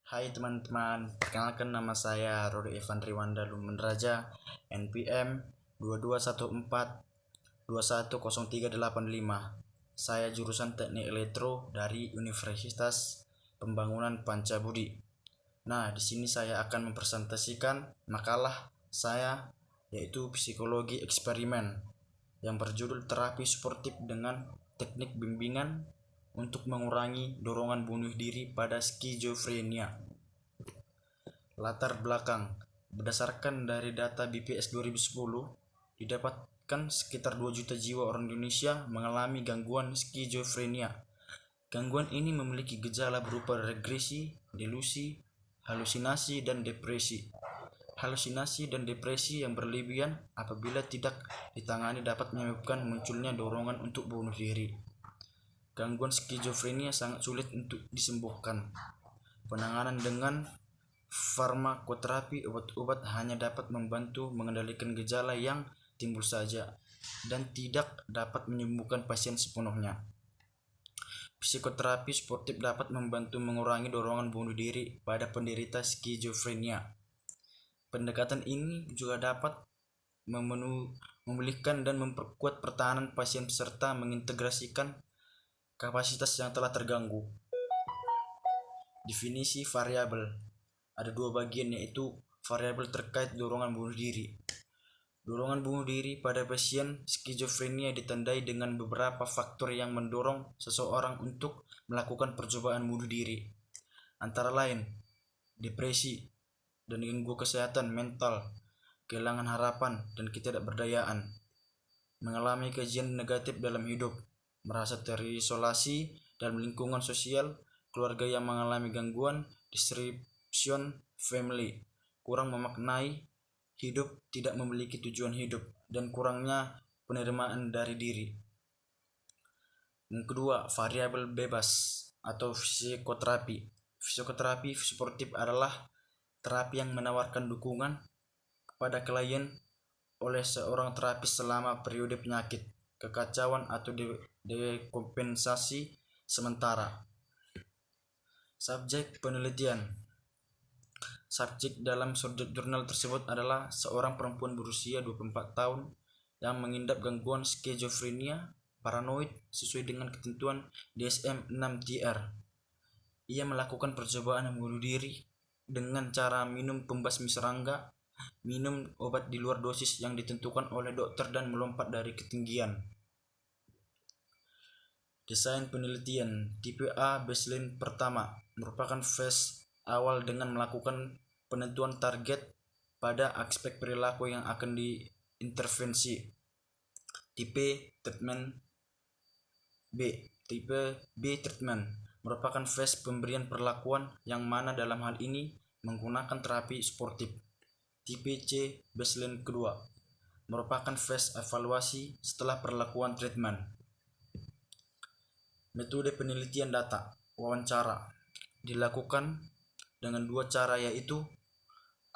Hai teman-teman, perkenalkan nama saya Rodi Evan Riwanda Lumenraja, NPM 2214 2103885. Saya jurusan Teknik Elektro dari Universitas Pembangunan Pancabudi. Nah, di sini saya akan mempresentasikan makalah saya, yaitu Psikologi Eksperimen, yang berjudul Terapi Suportif dengan Teknik Bimbingan untuk mengurangi dorongan bunuh diri pada skizofrenia. Latar belakang: berdasarkan dari data BPS 2010, didapatkan sekitar 2 juta jiwa orang Indonesia mengalami gangguan skizofrenia. Gangguan ini memiliki gejala berupa regresi, delusi, halusinasi, dan depresi. Halusinasi dan depresi yang berlebihan apabila tidak ditangani dapat menyebabkan munculnya dorongan untuk bunuh diri. Gangguan skizofrenia sangat sulit untuk disembuhkan. Penanganan dengan farmakoterapi, obat-obat hanya dapat membantu mengendalikan gejala yang timbul saja dan tidak dapat menyembuhkan pasien sepenuhnya. Psikoterapi suportif dapat membantu mengurangi dorongan bunuh diri pada penderita skizofrenia. Pendekatan ini juga dapat memulihkan dan memperkuat pertahanan pasien serta mengintegrasikan kapasitas yang telah terganggu. Definisi variabel: ada dua bagian, yaitu variabel terkait dorongan bunuh diri. Dorongan bunuh diri pada pasien skizofrenia ditandai dengan beberapa faktor yang mendorong seseorang untuk melakukan percobaan bunuh diri, antara lain depresi dan gangguan kesehatan mental, kehilangan harapan dan ketidakberdayaan, mengalami kajian negatif dalam hidup, merasa terisolasi dalam lingkungan sosial, keluarga yang mengalami gangguan, disruption family, kurang memaknai hidup, tidak memiliki tujuan hidup, dan kurangnya penerimaan dari diri. Yang kedua, variabel bebas atau psikoterapi. Psikoterapi suportif adalah terapi yang menawarkan dukungan kepada klien oleh seorang terapis selama periode penyakit, kekacauan atau dekompensasi sementara. Subjek penelitian. Subjek dalam jurnal tersebut adalah seorang perempuan berusia 24 tahun yang mengidap gangguan skizofrenia paranoid sesuai dengan ketentuan DSM-6-TR. Ia melakukan percobaan bunuh diri dengan cara minum pembasmi serangga, minum obat di luar dosis yang ditentukan oleh dokter, dan melompat dari ketinggian. Desain penelitian. Tipe A baseline pertama merupakan fase awal dengan melakukan penentuan target pada aspek perilaku yang akan diintervensi. Tipe treatment B. Tipe B treatment merupakan fase pemberian perlakuan yang mana dalam hal ini menggunakan terapi suportif. Tipe C baseline kedua merupakan fase evaluasi setelah perlakuan treatment. Metode penelitian data. Wawancara dilakukan dengan dua cara, yaitu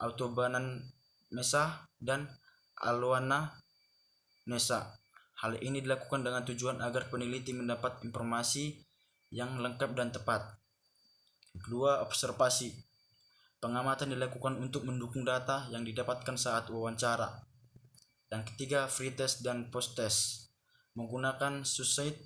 autoanamnesa dan alloanamnesa. Hal ini dilakukan dengan tujuan agar peneliti mendapat informasi yang lengkap dan tepat. Kedua, observasi. Pengamatan dilakukan untuk mendukung data yang didapatkan saat wawancara. Yang ketiga, free test dan post test menggunakan suicide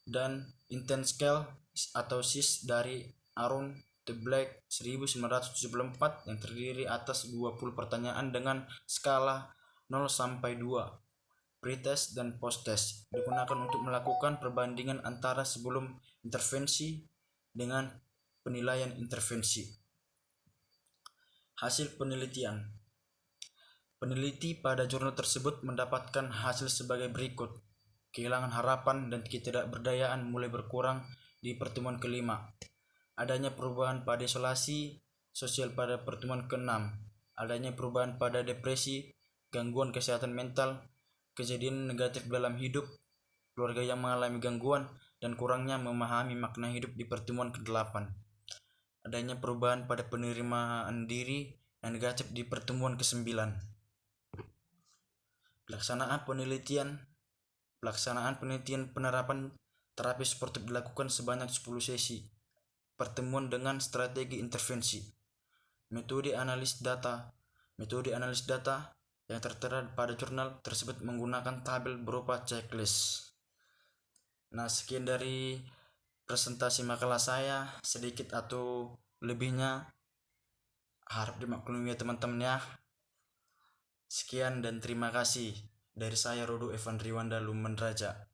dan intent scale atau SIS dari Aaron The Black 1974 yang terdiri atas 20 pertanyaan dengan skala 0 sampai 2. Pre-test dan post-test digunakan untuk melakukan perbandingan antara sebelum intervensi dengan penilaian intervensi. Hasil penelitian. Peneliti pada jurnal tersebut mendapatkan hasil sebagai berikut. Kehilangan harapan dan ketidakberdayaan mulai berkurang di pertemuan kelima. Adanya perubahan pada isolasi sosial pada pertemuan keenam. Adanya perubahan pada depresi, gangguan kesehatan mental, kejadian negatif dalam hidup, keluarga yang mengalami gangguan, dan kurangnya memahami makna hidup di pertemuan ke-8. Adanya perubahan pada penerimaan diri yang negatif di pertemuan ke-9. Pelaksanaan penelitian penerapan terapi suportif dilakukan sebanyak 10 sesi. pertemuan dengan strategi intervensi. Metode analis data yang tertera pada jurnal tersebut menggunakan tabel berupa checklist. Nah, sekian dari presentasi makalah saya, sedikit atau lebihnya harap dimaklumi ya teman-teman ya. Sekian dan terima kasih dari saya Rodo Evan Riwanda Lumenraja.